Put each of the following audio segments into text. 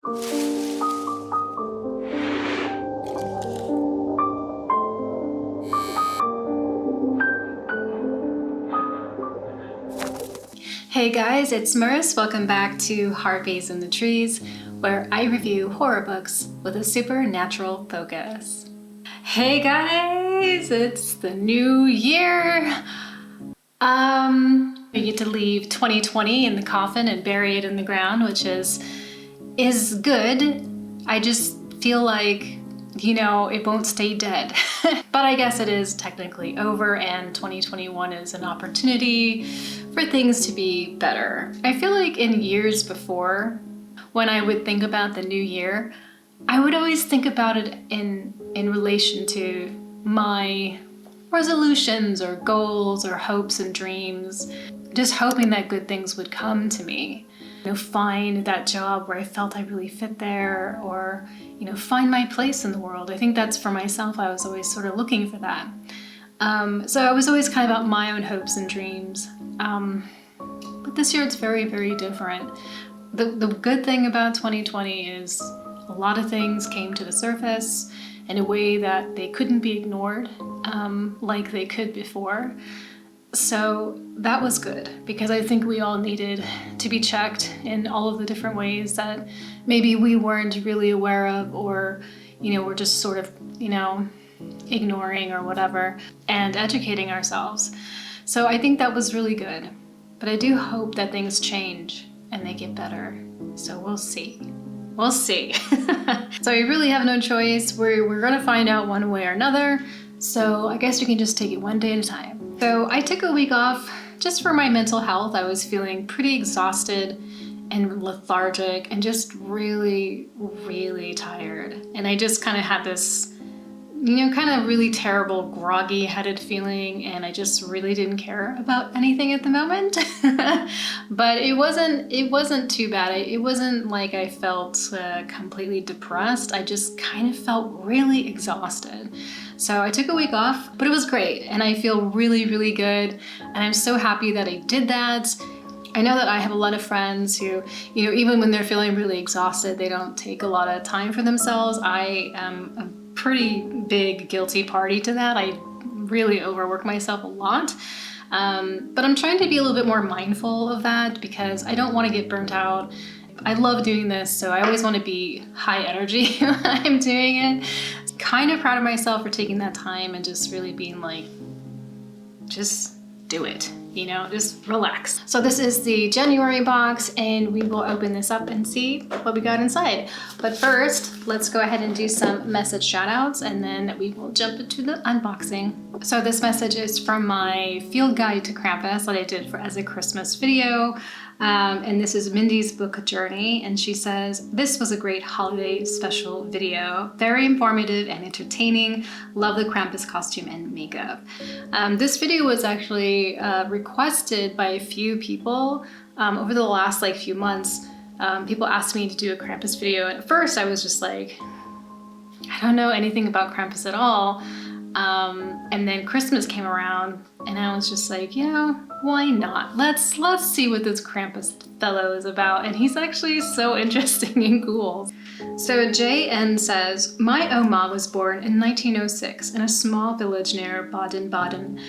Hey guys, it's Maris. Welcome back to Harpies in the Trees, where I review horror books with a supernatural focus. Hey guys, it's the new year. We get to leave 2020 in the coffin and bury it in the ground, which is good. I just feel like, you know, it won't stay dead. But I guess it is technically over, and 2021 is an opportunity for things to be better. I feel like in years before, when I would think about the new year, I would always think about it in relation to my resolutions or goals or hopes and dreams, just hoping that good things would come to me. You know, find that job where I felt I really fit there, or, you know, find my place in the world. I think that's for myself. I was always sort of looking for that. So I was always kind of about my own hopes and dreams. But this year it's very, very different. The good thing about 2020 is a lot of things came to the surface in a way that they couldn't be ignored like they could before. So that was good, because I think we all needed to be checked in all of the different ways that maybe we weren't really aware of, or, you know, we're just sort of, you know, ignoring or whatever, and educating ourselves. So I think that was really good. But I do hope that things change and they get better. So we'll see. We'll see. So we really have no choice. We're gonna find out one way or another. So I guess we can just take it one day at a time. So I took a week off just for my mental health. I was feeling pretty exhausted and lethargic and just really, really tired. And I just kind of had this, you know, kind of really terrible groggy headed feeling, and I just really didn't care about anything at the moment. But it wasn't too bad. It wasn't like I felt completely depressed. I just kind of felt really exhausted. So I took a week off, but it was great, and I feel really, really good, and I'm so happy that I did that. I know that I have a lot of friends who, you know, even when they're feeling really exhausted, they don't take a lot of time for themselves. I am a pretty big guilty party to that. I really overwork myself a lot. But I'm trying to be a little bit more mindful of that, because I don't want to get burnt out. I love doing this, so I always want to be high energy when I'm doing it. Kind of proud of myself for taking that time and just really being like, just do it, you know, just relax. So this is the January box, and we will open this up and see what we got inside. But first, let's go ahead and do some message shout outs, and then we will jump into the unboxing. So this message is from my field guide to Krampus that I did as a Christmas video. And this is Mindy's book journey, and she says, "This was a great holiday special video. Very informative and entertaining. Love the Krampus costume and makeup." This video was actually requested by a few people over the last few months. People asked me to do a Krampus video, and at first I was just like, I don't know anything about Krampus at all. And then Christmas came around, and I was just like, you know, why not? Let's see what this Krampus fellow is about. And he's actually so interesting and cool. So JN says, "My Oma was born in 1906 in a small village near Baden-Baden.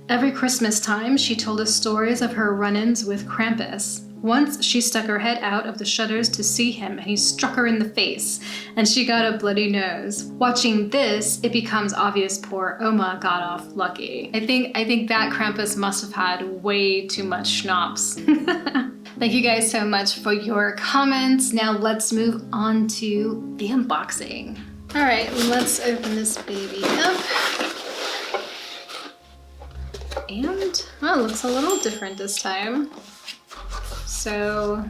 Every Christmas time, she told us stories of her run-ins with Krampus. Once she stuck her head out of the shutters to see him, and he struck her in the face, and she got a bloody nose. Watching this, it becomes obvious poor Oma got off lucky." I think that Krampus must have had way too much schnapps. Thank you guys so much for your comments. Now let's move on to the unboxing. All right, let's open this baby up. And, oh, it looks a little different this time. So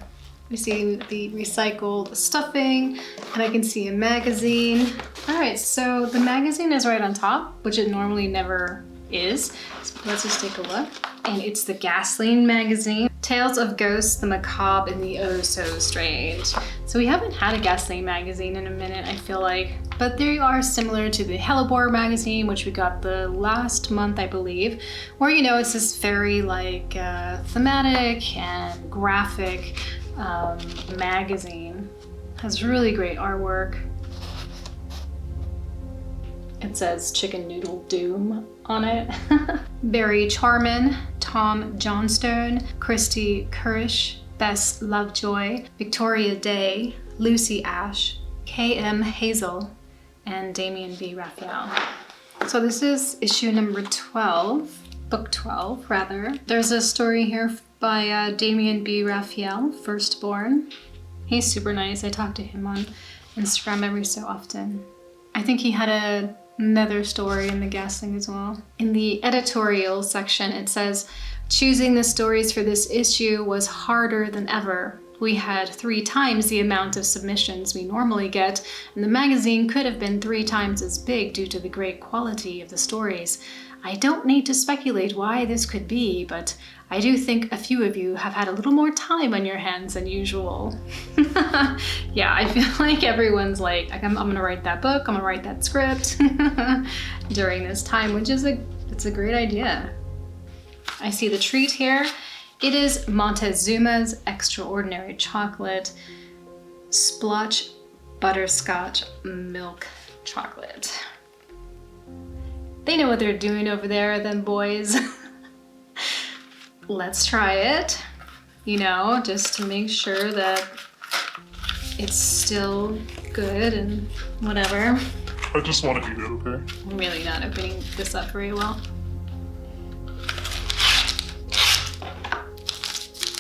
we see the recycled stuffing, and I can see a magazine. All right, so the magazine is right on top, which it normally never is. So let's just take a look. And it's the Gasoline magazine. Tales of Ghosts, the Macabre, and the Oh So Strange. So we haven't had a Gasoline magazine in a minute, I feel like. But they are similar to the Hellebore magazine, which we got the last month, I believe, where, you know, it's this very thematic and graphic magazine. Has really great artwork. It says Chicken Noodle Doom on it. Barry Charman, Tom Johnstone, Christy Kurish, Bess Lovejoy, Victoria Day, Lucy Ash, K.M. Hazel, and Damien B. Raphael. So this is issue number 12, book 12 rather. There's a story here by Damien B. Raphael, Firstborn. He's super nice. I talk to him on Instagram every so often. I think he had another story in the guessing as well. In the editorial section, it says, choosing the stories for this issue was harder than ever. We had 3 times the amount of submissions we normally get, and the magazine could have been 3 times as big due to the great quality of the stories. I don't need to speculate why this could be, but I do think a few of you have had a little more time on your hands than usual. Yeah, I feel like everyone's like I'm gonna write that book, I'm gonna write that script during this time, which is it's a great idea. I see the treat here. It is Montezuma's Extraordinary Chocolate Splotch Butterscotch Milk Chocolate. They know what they're doing over there, them boys. Let's try it, you know, just to make sure that it's still good and whatever. I just want to eat it, okay? I'm really not opening this up very well.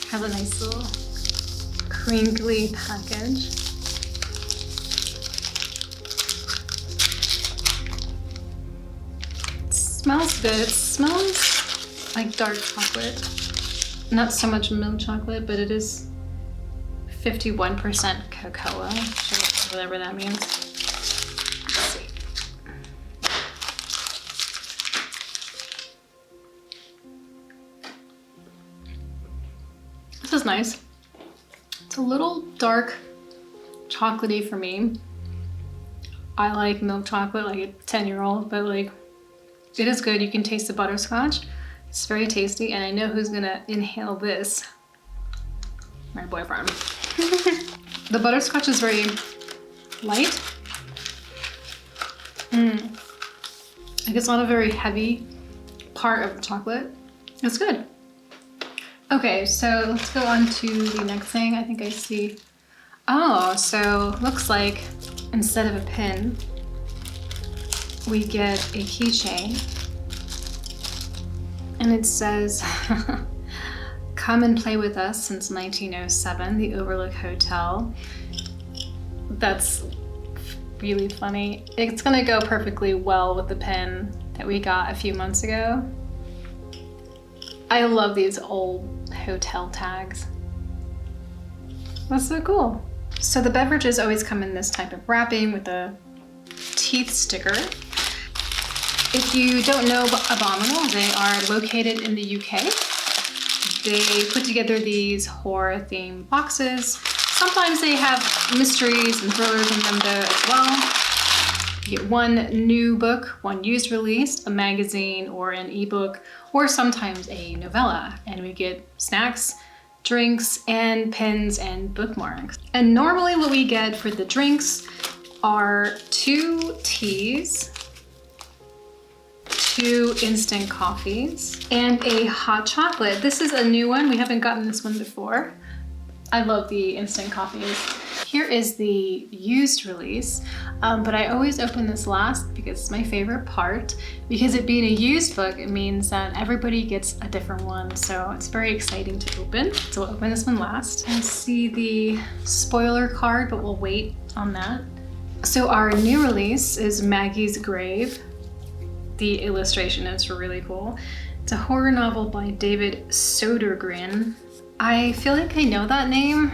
Has a nice little crinkly package. It smells good. It smells like dark chocolate. Not so much milk chocolate, but it is 51% cocoa, whatever that means. Let's see. This is nice. It's a little dark chocolatey for me. I like milk chocolate like a 10-year-old, but like it is good. You can taste the butterscotch. It's very tasty, and I know who's gonna inhale this. My boyfriend. The butterscotch is very light. Like it's not a very heavy part of the chocolate. It's good. Okay, so let's go on to the next thing. I think I see. Oh, so looks like instead of a pin, we get a keychain. And it says, come and play with us since 1907, the Overlook Hotel. That's really funny. It's gonna go perfectly well with the pin that we got a few months ago. I love these old hotel tags. That's so cool. So the beverages always come in this type of wrapping with a teeth sticker. If you don't know Abominable, they are located in the UK. They put together these horror themed boxes. Sometimes they have mysteries and thrillers in them though as well. You get one new book, one used release, a magazine or an ebook, or sometimes a novella. And we get snacks, drinks, and pins and bookmarks. And normally what we get for the drinks are 2 teas, 2 instant coffees, and a hot chocolate. This is a new one. We haven't gotten this one before. I love the instant coffees. Here is the used release, but I always open this last because it's my favorite part. Because it being a used book, it means that everybody gets a different one. So it's very exciting to open. So we'll open this one last. I see the spoiler card, but we'll wait on that. So our new release is Maggie's Grave. The illustration is really cool. It's a horror novel by David Sodergren. I feel like I know that name,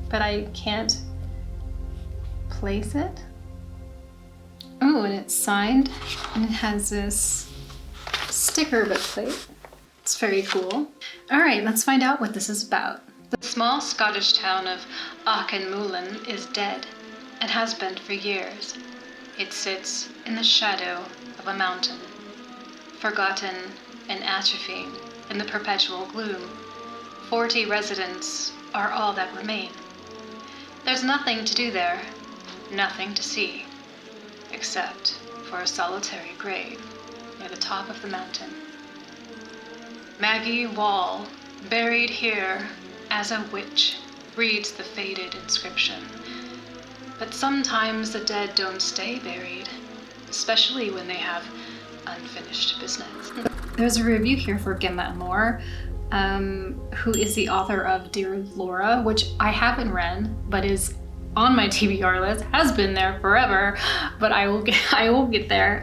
but I can't place it. Oh, and it's signed, and it has this sticker book plate. It's very cool. All right, let's find out what this is about. The small Scottish town of Auchinmullen is dead, and has been for years. It sits in the shadow of a mountain, forgotten and atrophying in the perpetual gloom. 40 residents are all that remain. There's nothing to do there, nothing to see, except for a solitary grave near the top of the mountain. Maggie Wall, buried here as a witch, reads the faded inscription. But sometimes the dead don't stay buried, especially when they have unfinished business. There's a review here for Gemma and Moore, who is the author of Dear Laura, which I haven't read, but is on my TBR list, has been there forever, but I will get there.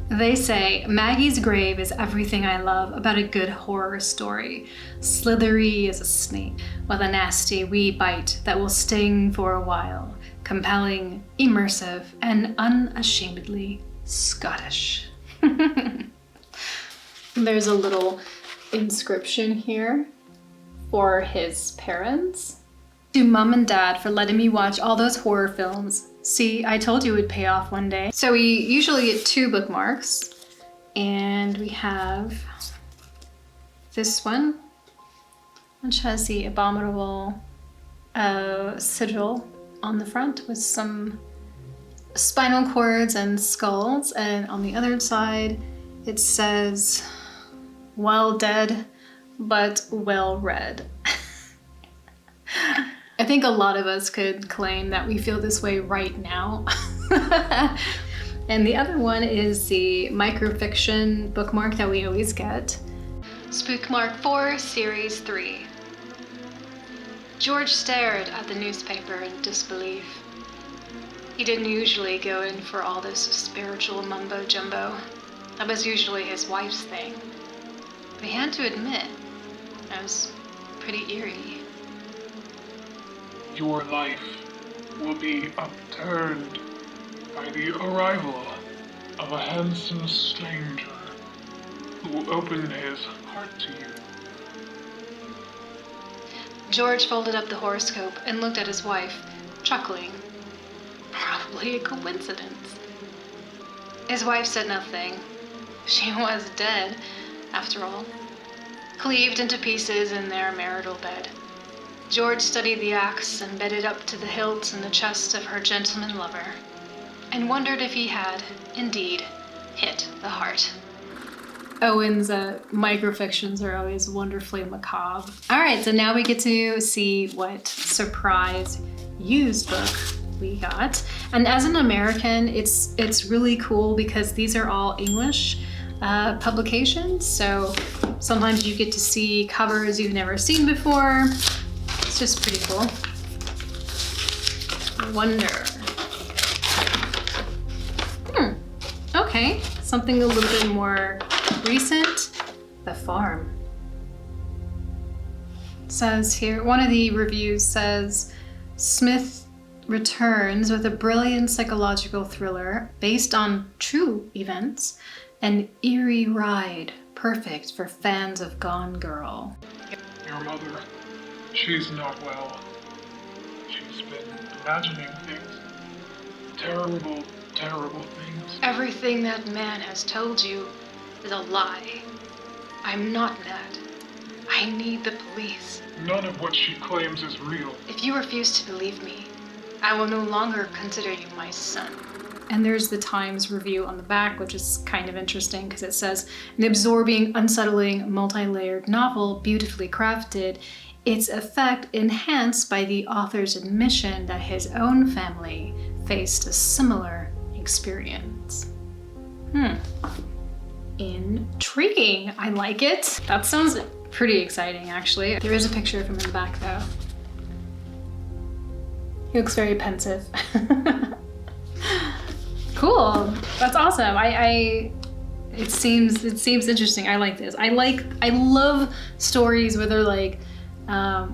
They say, Maggie's grave is everything I love about a good horror story. Slithery as a snake, with a nasty wee bite that will sting for a while. Compelling, immersive, and unashamedly Scottish. There's a little inscription here for his parents. To Mom and Dad for letting me watch all those horror films. See, I told you it would pay off one day. So we usually get 2 bookmarks, and we have this one, which has the Abominable sigil on the front with some spinal cords and skulls, and on the other side it says, well dead, but well read. I think a lot of us could claim that we feel this way right now. And the other one is the microfiction bookmark that we always get. Spookmark 4, Series 3. George stared at the newspaper in disbelief. He didn't usually go in for all this spiritual mumbo-jumbo. That was usually his wife's thing. But he had to admit, that was pretty eerie. Your life will be upturned by the arrival of a handsome stranger who will open his heart to you. George folded up the horoscope and looked at his wife, chuckling. Probably a coincidence. His wife said nothing. She was dead, after all, cleaved into pieces in their marital bed. George studied the axe embedded up to the hilt in the chest of her gentleman lover, and wondered if he had, indeed, hit the heart. Owen's microfictions are always wonderfully macabre. All right, so now we get to see what surprise used book we got. And as an American, it's really cool because these are all English publications, so sometimes you get to see covers you've never seen before. It's just pretty cool. Wonder. Okay, something a little bit more recent. The Farm. It says here, one of the reviews says, Smith returns with a brilliant psychological thriller based on true events, an eerie ride, perfect for fans of Gone Girl. Your mother, she's not well. She's been imagining things. Terrible, terrible things. Everything that man has told you is a lie. I'm not mad. I need the police. None of what she claims is real. If you refuse to believe me, I will no longer consider you my son. And there's the Times review on the back, which is kind of interesting because it says, an absorbing, unsettling, multi-layered novel, beautifully crafted, its effect enhanced by the author's admission that his own family faced a similar experience. Intriguing. I like it. That sounds pretty exciting, actually. There is a picture of him in the back, though. He looks very pensive. Cool. That's awesome. It seems interesting. I like this. I love stories where they're like,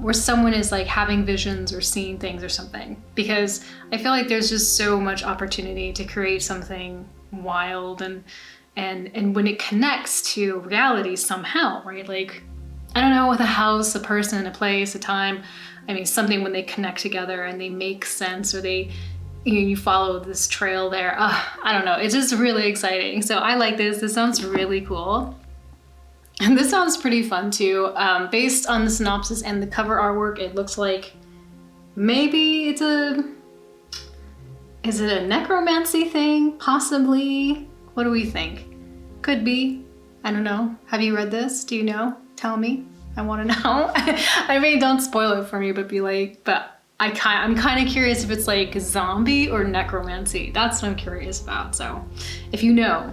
where someone is like having visions or seeing things or something, because I feel like there's just so much opportunity to create something wild and when it connects to reality somehow, right? Like, I don't know, with a house, a person, a place, a time, I mean, something when they connect together and they make sense, or you follow this trail there. I don't know, it's just really exciting. So I like this. This sounds really cool. And this sounds pretty fun too. Based on the synopsis and the cover artwork, it looks like Maybe it's is it a necromancy thing? Possibly. What do we think? Could be. I don't know. Have you read this? Do you know? Tell me. I want to know. I mean, don't spoil it for me, but be like, but I'm kind of curious if it's like zombie or necromancy. That's what I'm curious about. So if you know,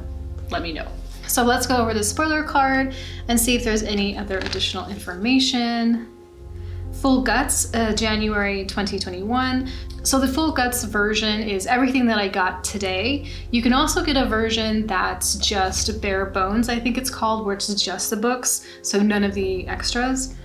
let me know. So let's go over the spoiler card and see if there's any other additional information. Full Guts, January 2021. So the Full Guts version is everything that I got today. You can also get a version that's just bare bones, I think it's called, where it's just the books, so none of the extras.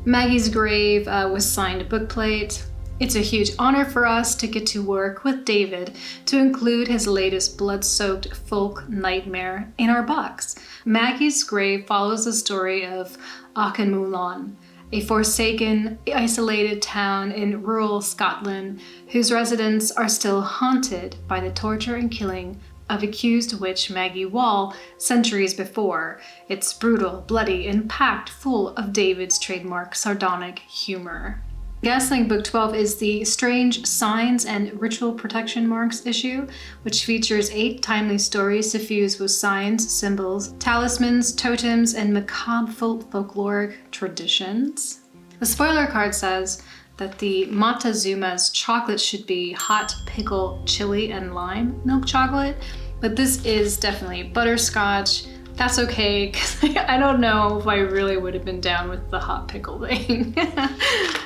Maggie's Grave was signed bookplate. It's a huge honor for us to get to work with David to include his latest blood-soaked folk nightmare in our box. Maggie's Grave follows the story of Auchinmulon, a forsaken, isolated town in rural Scotland whose residents are still haunted by the torture and killing of accused witch Maggie Wall centuries before. It's brutal, bloody, and packed full of David's trademark sardonic humor. Gaslight Book 12 is the Strange Signs and Ritual Protection Marks issue, which features 8 timely stories suffused with signs, symbols, talismans, totems, and macabre folkloric traditions. The spoiler card says that the Montezuma's chocolate should be hot pickle, chili, and lime milk chocolate, but this is definitely butterscotch. That's okay, because I don't know if I really would have been down with the hot pickle thing.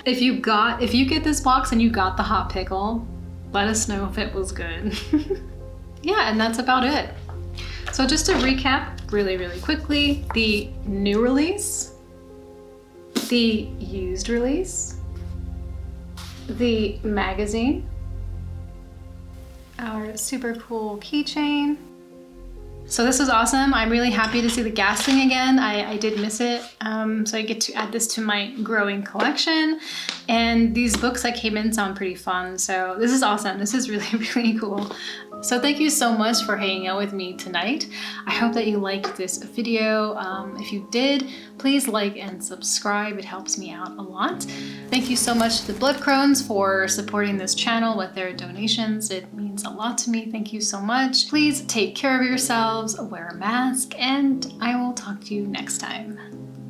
If you get this box and you got the hot pickle, let us know if it was good. Yeah, and that's about it. So just to recap really, really quickly, the new release, the used release, the magazine, our super cool keychain. So this is awesome. I'm really happy to see the Gasling again. I did miss it. So I get to add this to my growing collection. And these books that came in sound pretty fun. So this is awesome. This is really, really cool. So thank you so much for hanging out with me tonight. I hope that you liked this video. If you did, please like and subscribe. It helps me out a lot. Thank you so much to the Blood Crones for supporting this channel with their donations. It means a lot to me. Thank you so much. Please take care of yourselves, wear a mask, and I will talk to you next time.